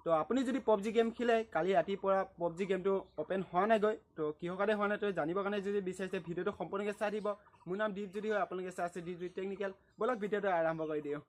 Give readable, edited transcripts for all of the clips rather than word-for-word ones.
তো আপুনি যদি PUBG গেম খেলে কালি ৰাতিপুৱা PUBG গেমটো ওপেন হোৱা নাই গৈ তো কিহৰ কাৰণে হোৱা নাই তো জানিবৰ কাৰণে যদি বিচাৰিছে ভিডিঅ'টো সম্পূৰ্ণকৈ চাই দিব মোৰ নাম DipJyoti হয় আপোনালোকে চাই আছে DipJyoti বলক ভিডিঅ'টো আৰম্ভ কৰি দিওঁ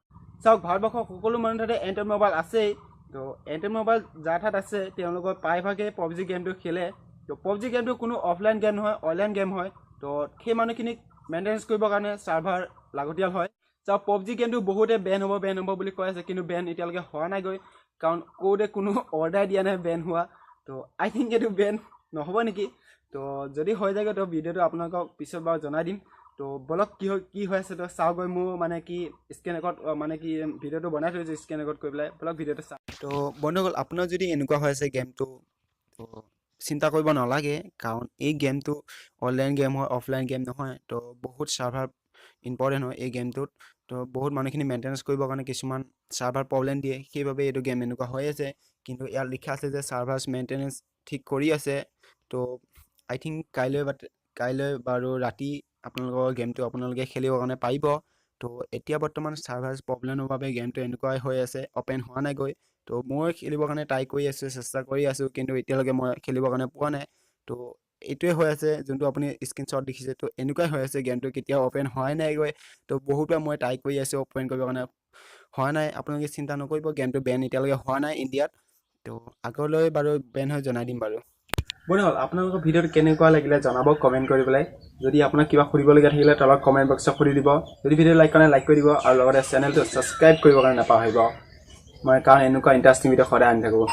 চাওক ভাৰতবৰ্ষৰ সকলো মানুহৰ তাতে এণ্ড্ৰইড মোবাইল আছেই তো এণ্ড্ৰইড মোবাইল যাৰ ঠাইত আছে তেওঁলোকৰ প্ৰায়ভাগে PUBG গেমটো খেলে তো PUBG গেমটো কোনো অফলাইন গেম নহয় অনলাইন গেম হয় তো সেই মানুহখিনিক মেইনটেনেন্স কৰিবৰ কাৰণে সাৰ্ভাৰ লাগতিয়াল হয় চাওক PUBG গেমটো বহুতে বেন হ'ব বুলি কৈ আছে কিন্তু বেন এতিয়ালৈকে হোৱা নাই গৈ কাৰণ কোডে কোনো অৰ্ডাৰ দিয়া নাই বেন হোৱা তো আই থিংক এইটো বেন নহ'ব নেকি তো যদি হৈ যায়গৈ তো ভিডিঅ'টো আপোনালোকক পিছত বাৰু জনাই দিম তো বলক কি হৈ আছে তো চাওক গৈ মোৰ মানে কি স্ক্ৰীন ৰেকৰ্ড মানে কি ভিডিঅ'টো বনাই থৈছোঁ স্ক্ৰীন ৰেকৰ্ড কৰি পেলাই বলক ভিডিঅ'টো চাওক তো বন্ধুসকল আপোনাৰ যদি এনেকুৱা হৈ আছে গেমটো তো চিন্তা কৰিব নালাগে কাৰণ এই গেমটো অনলাইন গেম হয় অফলাইন গেম নহয় তো বহুত সাৰ্ভাৰ ইম্পৰ্টেণ্ট হয় এই গেমটোত তো বহুত মানুহখিনি মেইনটেনেন্স কৰিবৰ কাৰণে কিছুমান সাৰ্ভাৰ প্ৰব্লেম দিয়ে সেইবাবে এইটো গেম এনেকুৱা হৈ আছে কিন্তু ইয়াত লিখা আছে যে সাৰ্ভাৰ্ছ মেইনটেনেন্স ঠিক কৰি আছে তো আই থিংক কাইলৈ বাৰু ৰাতি আপোনালোকৰ গেমটো আপোনালোকে খেলিবৰ কাৰণে পাৰিব তো এতিয়া বৰ্তমান সাৰ্ভাৰ্ছ প্ৰব্লেমৰ বাবে গেমটো এনেকুৱাই হৈ আছে অপেন হোৱা নাই গৈ তো মই খেলিবৰ কাৰণে ট্ৰাই কৰি আছোঁ চেষ্টা কৰি আছোঁ কিন্তু এতিয়ালৈকে মই খেলিবৰ কাৰণে পোৱা নাই তো এইটোৱে হৈ আছে যোনটো আপুনি স্ক্ৰীনশ্বট দেখিছে তো এনেকুৱাই হৈ আছে গেমটো কেতিয়াও অপেন হোৱাই নাই গৈ তো বহুতবাৰ মই ট্ৰাই কৰি আছোঁ অপেন কৰিবৰ কাৰণে হোৱা নাই আপোনালোকে চিন্তা নকৰিব গেমটো বেন এতিয়ালৈকে হোৱা নাই ইণ্ডিয়াত তো আগলৈ বাৰু বেন হৈ জনাই দিম বাৰু বন্ধুসকল আপোনালোকৰ ভিডিঅ'টো কেনেকুৱা লাগিলে জনাব কমেণ্ট কৰি পেলাই যদি আপোনাক কিবা সুধিবলগীয়া থাকিলে তলত কমেণ্ট বক্সত সুধি দিব যদি ভিডিঅ' লাইক কৰা লাইক কৰি দিব আৰু লগতে চেনেলটো ছাবস্ক্ৰাইব কৰিবৰ কাৰণে নাপাহৰিব মই কাৰণ এনেকুৱা ইণ্টাৰেষ্টিং ভিডিঅ' সদায় আনি থাকোঁ